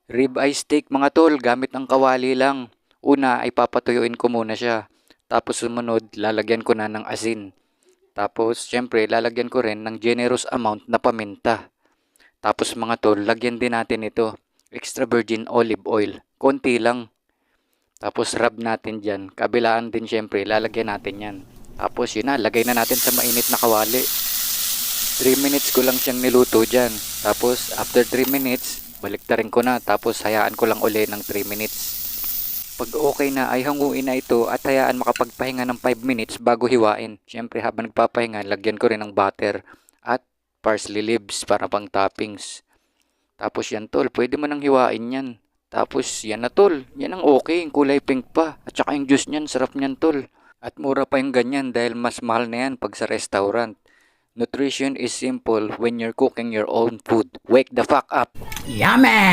Rib eye steak mga tol, gamit ng kawali lang. Una ay papatuyuin ko muna siya. Tapos sumunod, lalagyan ko na ng asin. Tapos syempre lalagyan ko rin ng generous amount na paminta. Tapos mga tol, lagyan din natin ito. Extra virgin olive oil. Konti lang. Tapos rub natin dyan. Kabilaan din syempre, lalagyan natin yan. Tapos yun na, lagay na natin sa mainit na kawali. 3 minutes ko lang siyang niluto dyan. Tapos after 3 minutes, baliktarin ko na. Tapos hayaan ko lang uli ng 3 minutes. Pag okay na ay hanguin na ito at hayaan makapagpahinga ng 5 minutes bago hiwain. Siyempre habang nagpapahinga, lagyan ko rin ng butter at parsley leaves para pang toppings. Tapos yan tol, pwede mo nang hiwain yan. Tapos yan na tol, yan ang okay, yung kulay pink pa. At saka yung juice niyan, sarap niyan tol. At mura pa yung ganyan dahil mas mahal na yan pag sa restaurant. Nutrition is simple when you're cooking your own food. Wake the fuck up! Yummy!